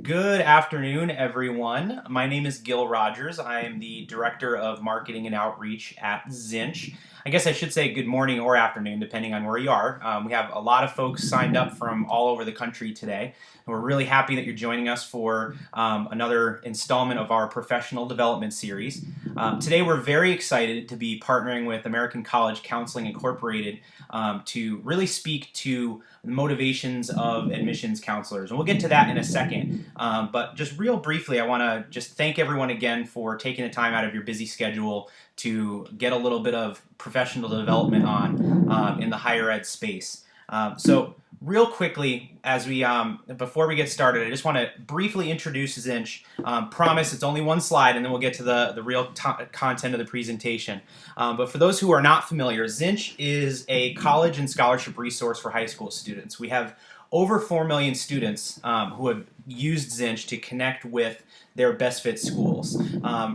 Good afternoon, everyone. My name is Gil Rogers. I am the Director of Marketing and Outreach at Zinch. I guess I should say good morning or afternoon, depending on where you are. We have a lot of folks signed up from all over the country today, and we're really happy that you're joining us for another installment of our professional development series. Today, we're very excited to be partnering with American College Counseling Incorporated to really speak to the motivations of admissions counselors. And we'll get to that in a second. But just real briefly, I want to just thank everyone again for taking the time out of your busy schedule to get a little bit of professional development on in the higher ed space. So real quickly, as we before we get started, I just want to briefly introduce Zinch. Promise it's only one slide, and then we'll get to the real content of the presentation. But for those who are not familiar, Zinch is a college and scholarship resource for high school students. We have over 4 million students who have used Zinch to connect with their best fit schools.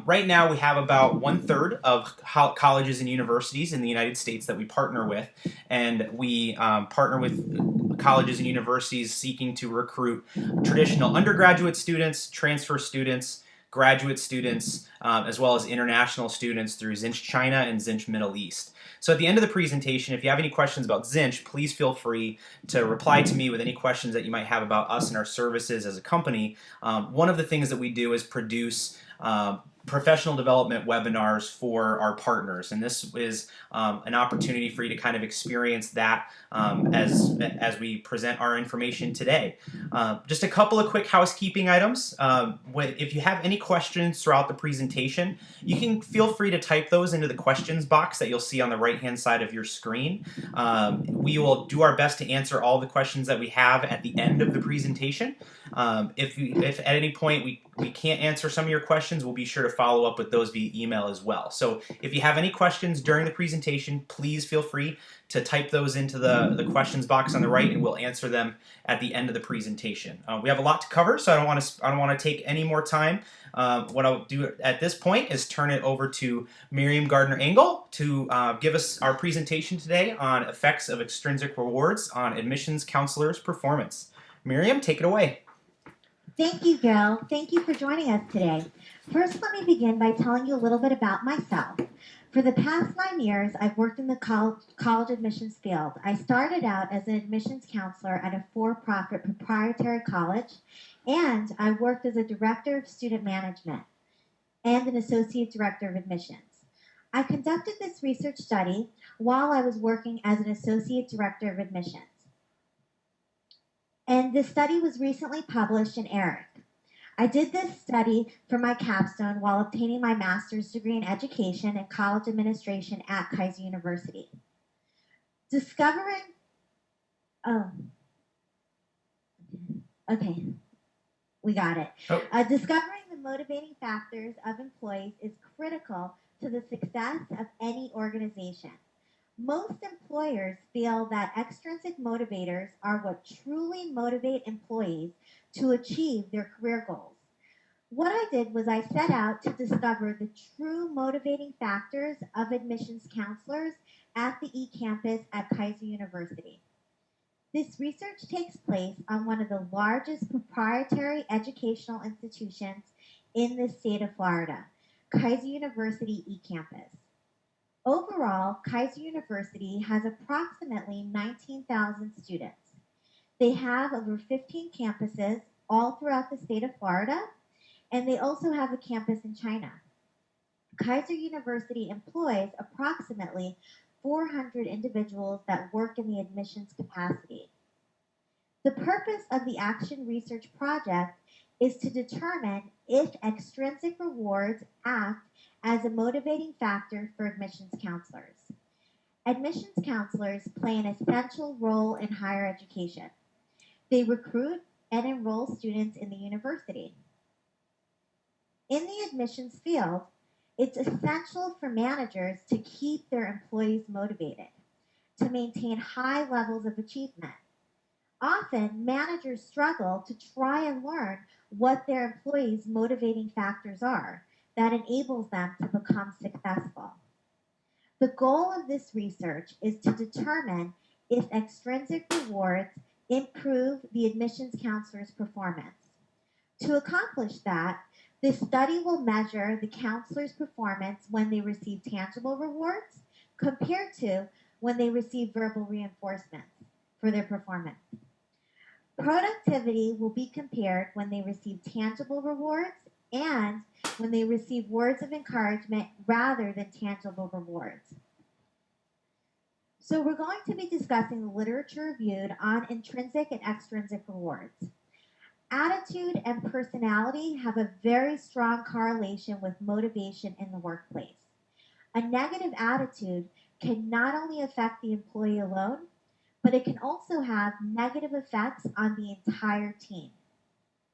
Right now, we have about 1/3 of colleges and universities in the United States that we partner with, and we partner with colleges and universities seeking to recruit traditional undergraduate students, transfer students, graduate students, as well as international students through Zinch China and Zinch Middle East. So at the end of the presentation, if you have any questions about Zinch, please feel free to reply to me with any questions that you might have about us and our services as a company. One of the things that we do is produce professional development webinars for our partners, and this is an opportunity for you to kind of experience that as we present our information today. Just a couple of quick housekeeping items. If you have any questions throughout the presentation, you can feel free to type those into the questions box that you'll see on the right-hand side of your screen. We will do our best to answer all the questions that we have at the end of the presentation. If at any point we can't answer some of your questions, we'll be sure to follow up with those via email as well. So if you have any questions during the presentation, please feel free to type those into the questions box on the right, and we'll answer them at the end of the presentation. We have a lot to cover, so I don't want to take any more time. What I'll do at this point is turn it over to Miriam Gardner-Engel to give us our presentation today on effects of extrinsic rewards on admissions counselors' performance. Miriam, take it away. Thank you, Gil. Thank you for joining us today. First, let me begin by telling you a little bit about myself. For the past 9 years, I've worked in the college admissions field. I started out as an admissions counselor at a for-profit proprietary college, and I worked as a director of student management and an associate director of admissions. I conducted this research study while I was working as an associate director of admissions. And this study was recently published in ERIC. I did this study for my capstone while obtaining my master's degree in education and college administration at Kaiser University. Discovering the motivating factors of employees is critical to the success of any organization. Most employers feel that extrinsic motivators are what truly motivate employees to achieve their career goals. What I did was I set out to discover the true motivating factors of admissions counselors at the eCampus at Kaiser University. This research takes place on one of the largest proprietary educational institutions in the state of Florida, Kaiser University eCampus. Overall, Kaiser University has approximately 19,000 students. They have over 15 campuses all throughout the state of Florida, and they also have a campus in China. Kaiser University employs approximately 400 individuals that work in the admissions capacity. The purpose of the Action Research Project is to determine if extrinsic rewards act as a motivating factor for admissions counselors. Admissions counselors play an essential role in higher education. They recruit and enroll students in the university. In the admissions field, it's essential for managers to keep their employees motivated, to maintain high levels of achievement. Often, managers struggle to try and learn what their employees' motivating factors are that enables them to become successful. The goal of this research is to determine if extrinsic rewards improve the admissions counselor's performance. To accomplish that, this study will measure the counselor's performance when they receive tangible rewards compared to when they receive verbal reinforcements for their performance. Productivity will be compared when they receive tangible rewards and when they receive words of encouragement rather than tangible rewards. So we're going to be discussing the literature reviewed on intrinsic and extrinsic rewards. Attitude and personality have a very strong correlation with motivation in the workplace. A negative attitude can not only affect the employee alone, but it can also have negative effects on the entire team.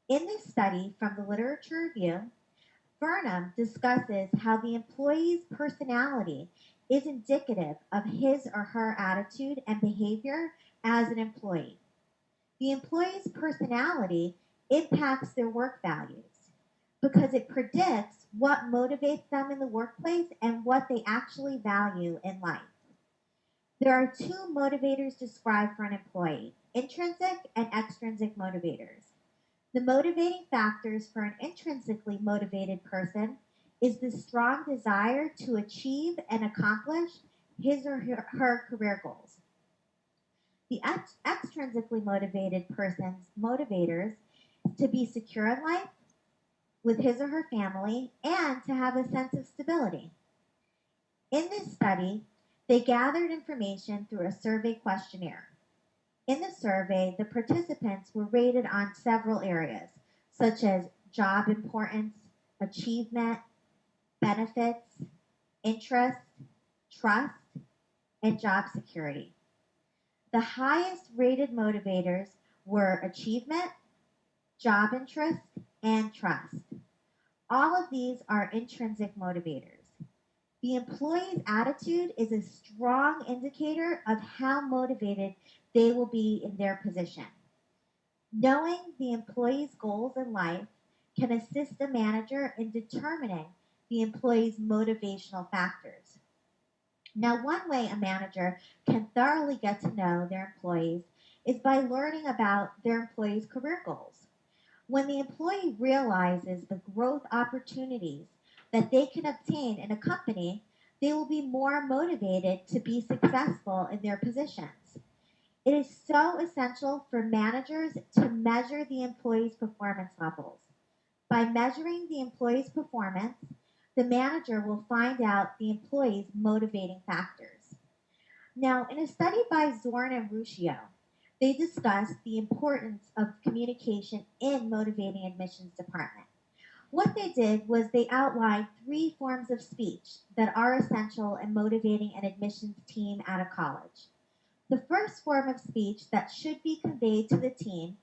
In this study from the literature review, Burnham discusses how the employee's personality is indicative of his or her attitude and behavior as an employee. The employee's personality impacts their work values because it predicts what motivates them in the workplace and what they actually value in life. There are two motivators described for an employee: intrinsic and extrinsic motivators. The motivating factors for an intrinsically motivated person is the strong desire to achieve and accomplish his or her career goals. The extrinsically motivated person's motivators to be secure in life with his or her family and to have a sense of stability. In this study, they gathered information through a survey questionnaire. In the survey, the participants were rated on several areas, such as job importance, achievement, benefits, interest, trust, and job security. The highest rated motivators were achievement, job interest, and trust. All of these are intrinsic motivators. The employee's attitude is a strong indicator of how motivated they will be in their position. Knowing the employee's goals in life can assist the manager in determining the employee's motivational factors. Now, one way a manager can thoroughly get to know their employees is by learning about their employees' career goals. When the employee realizes the growth opportunities that they can obtain in a company, they will be more motivated to be successful in their positions. It is so essential for managers to measure the employee's performance levels. By measuring the employee's performance, the manager will find out the employee's motivating factors. Now, in a study by Zorn and Ruscio, they discussed the importance of communication in motivating admissions department. What they did was they outlined 3 forms of speech that are essential in motivating an admissions team at a college. The first form of speech that should be conveyed to the team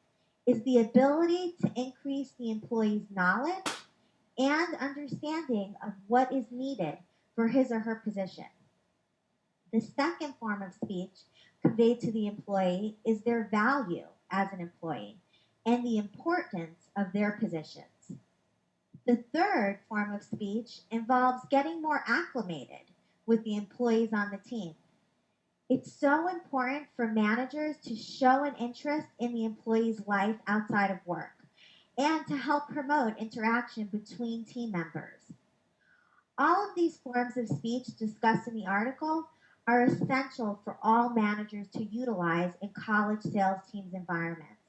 is the ability to increase the employee's knowledge and understanding of what is needed for his or her position. The second form of speech conveyed to the employee is their value as an employee and the importance of their positions. The third form of speech involves getting more acclimated with the employees on the team. It's so important for managers to show an interest in the employee's life outside of work and to help promote interaction between team members. All of these forms of speech discussed in the article are essential for all managers to utilize in college sales teams environments.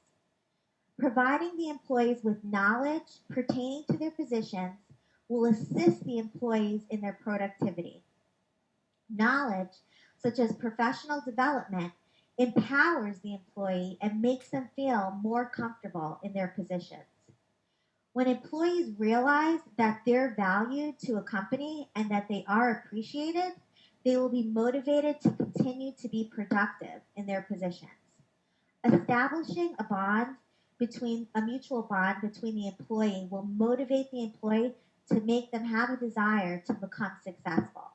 Providing the employees with knowledge pertaining to their positions will assist the employees in their productivity. Knowledge, such as professional development, empowers the employee and makes them feel more comfortable in their positions. When employees realize that they're valued to a company and that they are appreciated, they will be motivated to continue to be productive in their positions. Establishing a mutual bond between the employee will motivate the employee to make them have a desire to become successful.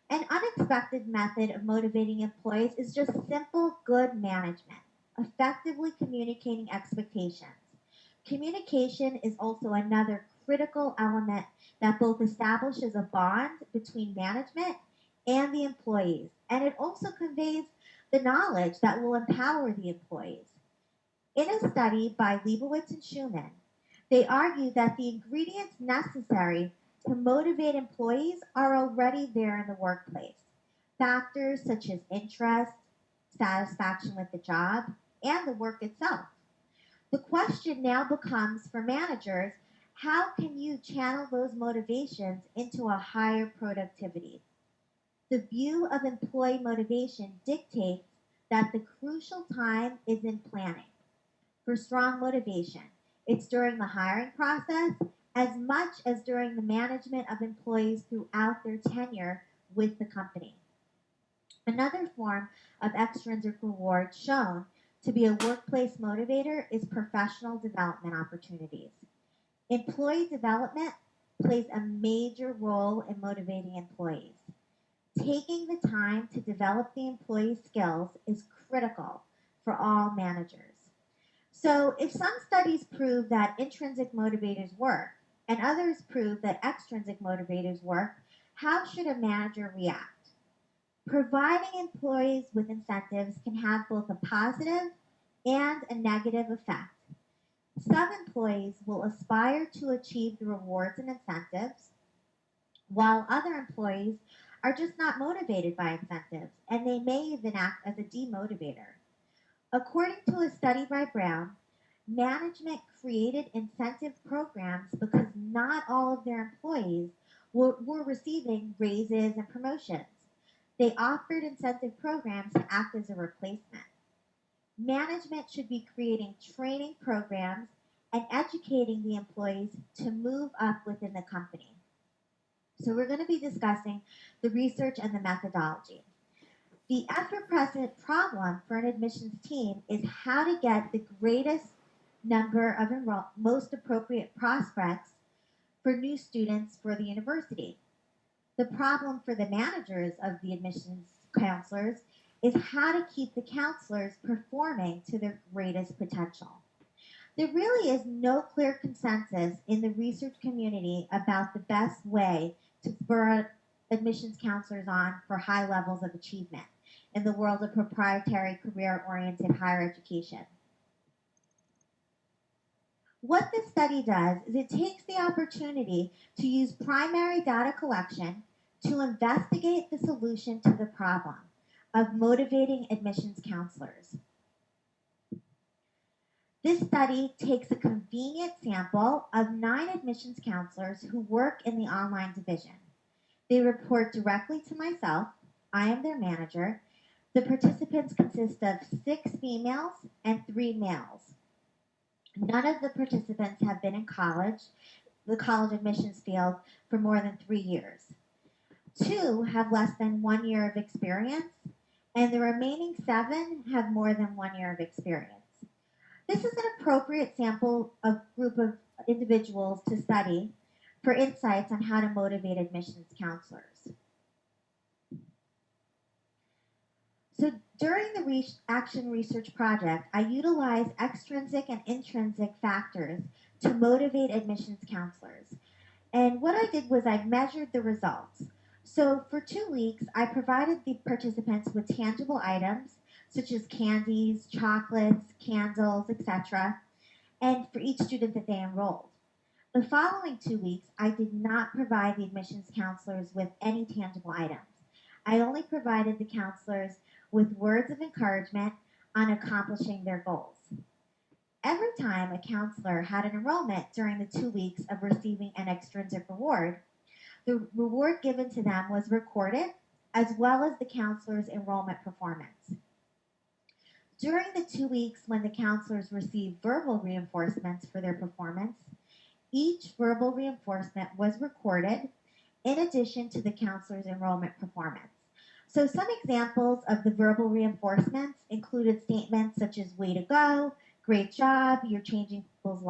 An unexpected method of motivating employees is just simple good management, effectively communicating expectations. Communication is also another critical element that both establishes a bond between management and the employees, and it also conveys the knowledge that will empower the employees. In a study by Leibowitz and Schumann, They argue that the ingredients necessary to motivate employees are already there in the workplace. Factors such as interest, satisfaction with the job, and the work itself. The question now becomes for managers, how can you channel those motivations into a higher productivity? The view of employee motivation dictates that the crucial time is in planning. For strong motivation, it's during the hiring process as much as during the management of employees throughout their tenure with the company. Another form of extrinsic reward shown to be a workplace motivator is professional development opportunities. Employee development plays a major role in motivating employees. Taking the time to develop the employee's skills is critical for all managers. So, if some studies prove that intrinsic motivators work and others prove that extrinsic motivators work, how should a manager react? Providing employees with incentives can have both a positive and a negative effect. Some employees will aspire to achieve the rewards and incentives, while other employees are just not motivated by incentives, and they may even act as a demotivator. According to a study by Brown, management created incentive programs because not all of their employees were receiving raises and promotions. They offered incentive programs to act as a replacement. Management should be creating training programs and educating the employees to move up within the company. So we're going to be discussing the research and the methodology. The ever-present problem for an admissions team is how to get the greatest number of most appropriate prospects for new students for the university. The problem for the managers of the admissions counselors is how to keep the counselors performing to their greatest potential. There really is no clear consensus in the research community about the best way to spur admissions counselors on for high levels of achievement in the world of proprietary career-oriented higher education. What this study does is it takes the opportunity to use primary data collection to investigate the solution to the problem of motivating admissions counselors. This study takes a convenient sample of 9 admissions counselors who work in the online division. They report directly to myself. I am their manager. The participants consist of 6 females and 3 males. None of the participants have been in college, the college admissions field, for more than 3 years. 2 have less than 1 year of experience, and the remaining 7 have more than 1 year of experience. This is an appropriate sample of group of individuals to study for insights on how to motivate admissions counselors. So during the Action Research Project, I utilized extrinsic and intrinsic factors to motivate admissions counselors. And what I did was I measured the results. So for 2 weeks, I provided the participants with tangible items such as candies, chocolates, candles, etc., and for each student that they enrolled. The following 2 weeks, I did not provide the admissions counselors with any tangible items. I only provided the counselors with words of encouragement on accomplishing their goals. Every time a counselor had an enrollment during the 2 weeks of receiving an extrinsic reward, the reward given to them was recorded, as well as the counselor's enrollment performance. During the 2 weeks when the counselors received verbal reinforcements for their performance, each verbal reinforcement was recorded in addition to the counselor's enrollment performance. So some examples of the verbal reinforcements included statements such as way to go, great job, you're changing people's lives.